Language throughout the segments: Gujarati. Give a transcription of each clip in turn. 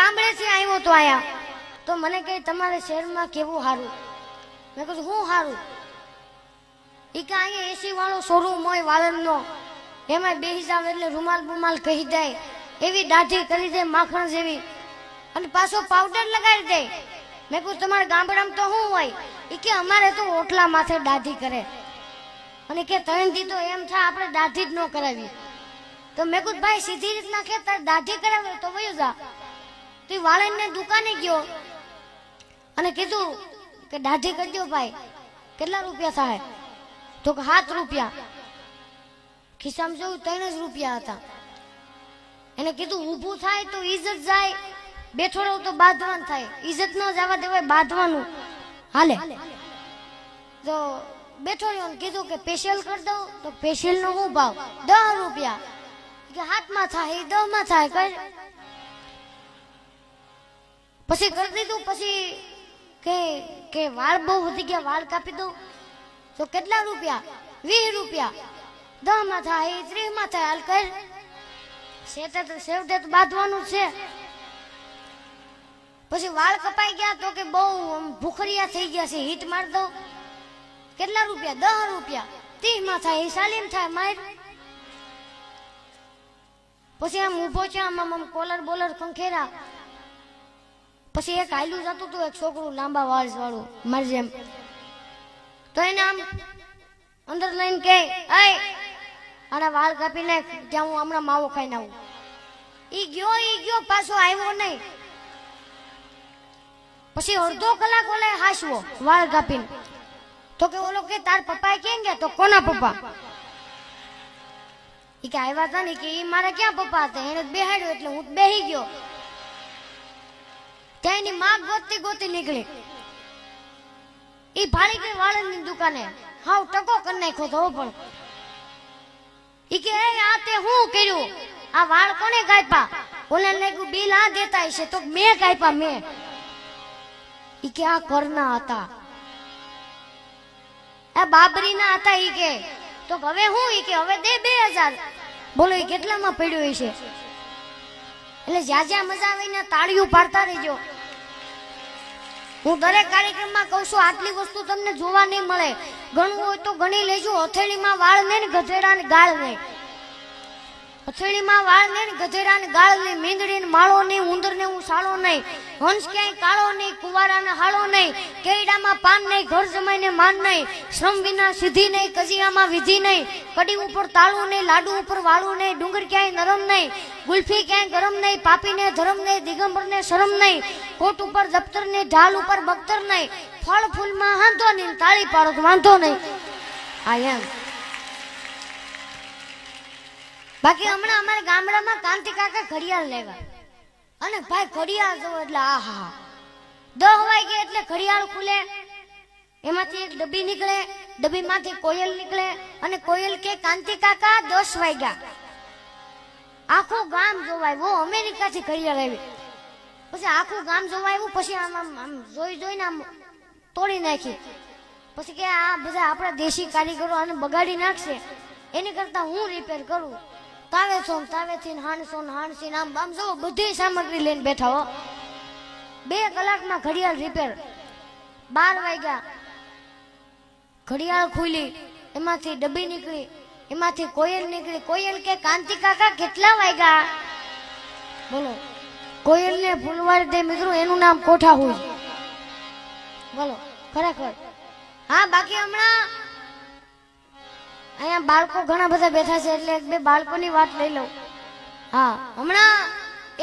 ગામડેથી આવ્યો તો આયા તો મને કહે તમારે શહેરમાં કેવું સારું. મેં કીધું હું સારું? એ કે અહીંયા એસી વાળો શોરૂમ હોય વાળંદનો, એમાં બેસી જાવ એટલે રૂમાલ બુમાલ કહી દે, એવી દાઢી કરી દે માખણ જેવી, અને પાછો પાવડર લગાડી દે. મેં કહ્યું તમારા ગામડામાં તો શું હોય? એ કે અમારે તો ઓટલા માથે દાઢી કરે, અને કે ત્રણ દી તો એમ થાય આપણે દાઢી જ ન કરાવી. તો મેં કહ્યું ભાઈ સીધી રીતના કે તારે દાઢી કરાવે તો વયો જા. તો એ વાળંદને દુકાને ગયો અને કીધું કે દાઢી કરજો ભાઈ, કેટલા રૂપિયા થાય? તો કે 7 રૂપિયા. ખિસ્સામાં જોયું 3 જ રૂપિયા હતા. એને કીધું ઊભું થાય તો ઇજ્જત જાય, બેઠો રહું તો બાંધવાનું થાય, ઇજ્જત ન જવા દેવાય, બાંધવાનું હાલે. તો બેઠો રહ્યો, કીધું કે ફેશિયલ કરી દઉં, તો ફેશિયલ નો શું ભાવ? 10 રૂપિયા. કે 7 માં થાય, 10 માં થાય, કર. પછી કરી દીધું. પછી કે વાળ બહુ વધી ગયા, વાળ કાપી દઉં, તો કેટલા રૂપિયા? 20 રૂપિયા. 10 માં થાય, 30 માં થાય, હાલ કર. સેવટે તો બાંધવાનું છે. પછી વાળ કપાઈ ગયા તો કે બહુ ભૂખરિયા થઈ ગયા છે, હીટ માર દઉં, કેટલા રૂપિયા? 10 રૂપિયા. 30 માં થાય, 40 થાય, માર. પછી આમ ઊભો છે, આમ કોલર બોલર ખંખેરા. પછી એક હાલ્યું જતું હતું, એક છોકરું લાંબા વાળ વાળું મારી જેમ. તો એને આમ અંદર લઈને કે આના વાળ કાપી નાખ, ત્યાં હું હમણાં માવો ખાઈને આવું. ઈ ગયો પાછો આવ્યો નહીં. પછી અડધો કલાક ઓલે હાસવો વાળ કાપીને. તો કે ઓલો કે તાર પપ્પા કેમ ગયા? તો કોના પપ્પા? ઈ કે આવ્યા હતા ને, કે ઈ મારા ક્યાં પપ્પા હતા? એને બેહાડ્યો એટલે હું બેહી ગયો. ત્યાં એની માં ગોતી નીકળી. ઈ ભાડી ગઈ વાળંદની દુકાને, હાવ ટકો કરી નાખ્યો તો. પણ ઈ કે આ તે હું કર્યું? આ વાળ કોને કાપ્યા? ઓલે લાગ્યું બિલ આ દેતા હશે, તો મેં કાપ્યા, મેં. ઈ કે આ કરના હતા, આ બાબરીના હતા. ઈ કે તો હવે હું? ઈ કે હવે દે 2000. બોલો એ કેટલામાં પડ્યો હશે? એટલે જ્યાં મજા આવે ને તાળીઓ પાડતા રહેજો. હું દરેક કાર્યક્રમમાં કહું છું, આટલી વસ્તુ તમને જોવા નહીં મળે. ગણવું હોય તો ગણી લેજો. હથેળીમાં વાળ ને ગધેડાને ગાળ નહીં. હથેળીમાં વાળ ને ગધેડાને ગાળ નહીં. મીંદડી ને માળો નહીં, ઉંદર ને હું સાળો નહીં, હંસ ક્યાંય કાળો નહીં, કુવારાને હાળો નહીં, કેડામાં પાન નહીં, ઘર જમાઈને માન નહીં, શ્રમ વિના સિદ્ધિ નહીં, કજિયામાં વિધિ નહીં, કડી ઉપર તાળું નહીં, લાડુ ઉપર વાળું નહીં, ડુંગર ક્યાંય નરમ નહીં, ગુલ્ફી ક્યાંય ગરમ નહીં, પાપીને ધરમ નહીં, દિગંબરને શરમ નહીં, કોટ ઉપર દફતર ને ઢાલ ઉપર બખ્તર નહીં, ફળ ફૂલમાં હાંધો નહીં, તાળી પાડો તો વાંધો નહીં. આ એમ. બાકી હમણાં અમારા ગામડામાં કાંતિ કાકા ઘડિયાળ લેવા, અને ભાઈ ઘડિયાળ જોવો એટલે આહા, 10 વાગે એટલે ઘડિયાળ ખુલે, એમાંથી એક ડબ્બી નીકળે, ડબ્બીમાંથી કોયલ નીકળે, અને કોયલ કે કાંતિ કાકા 10 વાગ્યા. આખું ગામ જોવાય. વો અમેરિકાથી ઘડિયાળ આવી. પછી આખું ગામ જોવા આવ્યું. પછી આમ જોઈને આમ તોડી નાખી. પછી કે આ બધા આપણા દેશી કારીગરો આને બગાડી નાખશે, એની કરતા હું રિપેર કરું. તાવેથી હાણસી આમ જો બધી સામગ્રી લઈને બેઠા હો. 2 કલાકમાં ઘડિયાળ રિપેર. 12 વાગ્યા ઘડિયાળ ખુલી, એમાંથી ડબ્બી નીકળી, એમાંથી કોયલ નીકળી. કોયલ કે કાંતિ કાકા કેટલા વાગ્યા? બોલો. કોયલ ને ફૂલવાડી દે મિત્રો, એનું નામ કોઠા હોય. બોલો ખરેખર. હા બાકી હમણાં અહીંયા બાળકો ઘણા બધા બેઠા છે, એટલે 2 બાળકોની વાત લઈ લઉં. હા હમણાં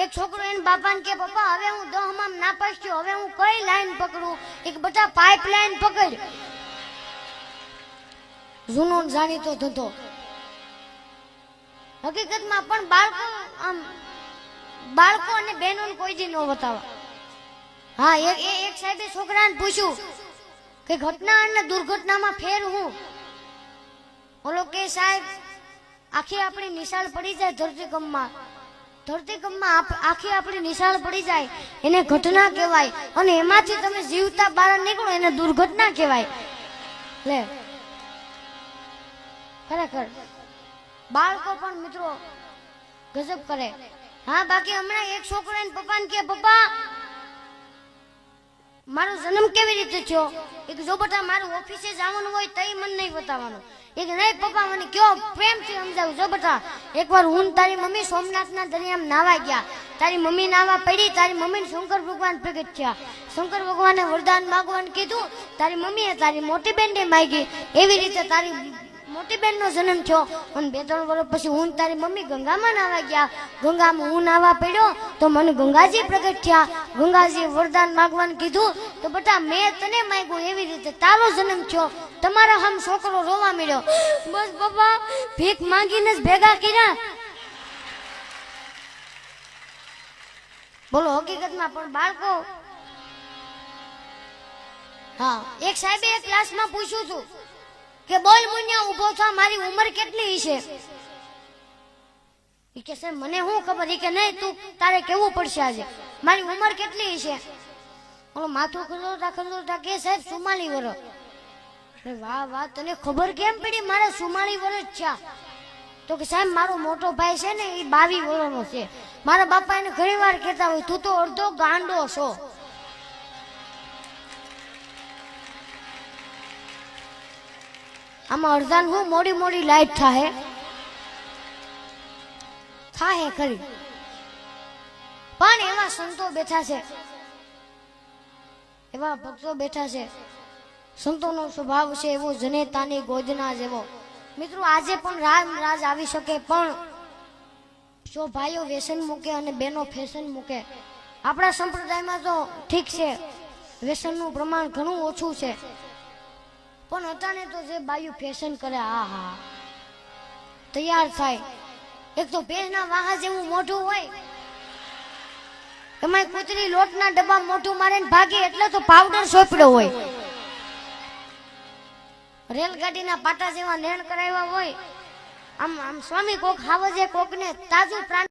એક છોકરો એને બાપાને કે પપ્પા હવે હું 10 માં નાપાસ થયો, હવે હું કઈ લાઈન પકડું? એક બેટા પાઇપ લાઈન પકડ. જૂનો જાણીતો ધંધો. હકીકતમાં પણ બાળકો અને બહેનો કોઈ દી ન બતાવા. હા એક સાહેબે છોકરાને પૂછ્યું કે ઘટના અને દુર્ઘટનામાં ફેર હું? ઓલો કે સાહેબ આખી આપણી નિશાળ પડી જાય ધરતીકંપમાં, આખી આપણી નિશાળ પડી જાય એને ઘટના કહેવાય, અને એમાંથી તમે જીવતા બહાર નીકળો એને દુર્ઘટના કહેવાય. લે ખરેખર બાળકો પણ મિત્રો ગજબ કરે. હા બાકી હમણાં એક છોકરો એને પપ્પાને કે પપ્પા મારો જન્મ કેવી રીતે થયો? એક જો બટા મારું ઓફિસે જવાનું હોય તઈ મને નહીં બતાવવાનું. એક નહીં પપ્પા મને કયો પ્રેમથી સમજાવું. જો બટા એકવાર હું તારી મમ્મી સોમનાથના દરિયામાં નાવા ગયા. તારી મમ્મી નાવા પડી. તારી મમ્મીને શંકર ભગવાન પ્રગટ થયા. શંકર ભગવાને વરદાન માંગવાનું કીધું. તારી મમ્મીએ તારી મોટી બેનને માંગી. એવી રીતે તારી મોટી બેનનો જન્મ થયો. અને 2-3 વર્ષ પછી હું તારી મમ્મી ગંગામાં નાવા ગયા. ગંગામાં હું નાવા પડ્યો તો મને ગંગાજી પ્રગટ થયા. ગંગાજીએ વરદાન માંગવાનું કીધું તો બટા મેં તને માંગ્યું. એવી રીતે તારો જન્મ થયો. તમારા હમ છોકરો રોવા મળ્યો. બસ પપ્પા ભીખ માંગીને જ ભેગા કર્યા. બોલો હકીકતમાં પણ બાળકો. હા એક સાહેબે એક ક્લાસમાં પૂછ્યું હતું કે બોલ મુન્યા ઉભો થા મારી ઉંમર કેટલી છે? ઈ કે સાહેબ મને શું ખબર? ઈ કે નહીં તું તારે કેવું પડશે આજે મારી ઉંમર કેટલી છે? ઓલો માથું ખંડોતા કે સાહેબ 44 વર્ષ. વાહ વાહ તને ખબર કેમ પડી મારે 44 વર્ષ થયા? તો કે સાહેબ મારો મોટો ભાઈ છે ને એ 22 વર્ષનો છે. મારા બાપા એને ઘણી વાર કહેતા હોય તું તો અડધો ગાંડો છો. આમાં અડધાન હું મોડી લાઈટ થાય ખરી. પણ એવા સંતો બેઠા છે, એવા ભક્તો બેઠા છે. સંતોનો સ્વભાવ છે એવો જનેતાની ગોદના જેવો. મિત્રો આજે પણ રાજ આવી શકે પણ જો ભાઈઓ વ્યસન મૂકે અને બહેનો ફેશન મૂકે. આપણા સંપ્રદાયમાં તો ઠીક છે વ્યસનનું પ્રમાણ ઘણું ઓછું છે. પણ અટાણે તો જે બાયું ફેશન કરે હા તૈયાર થાય. એક તો ભેંસના વાહા જેવું મોઢું હોય એમાં કૂતરી લોટના ડબ્બા મોઢું મારે ભાગે એટલે તો પાવડર સોપડ્યો હોય. રેલગાડીના પાટા જેવા નેણ કરાવ્યા હોય. આમ સ્વામી કોક હાવજે કોકને તાજું પ્રાણ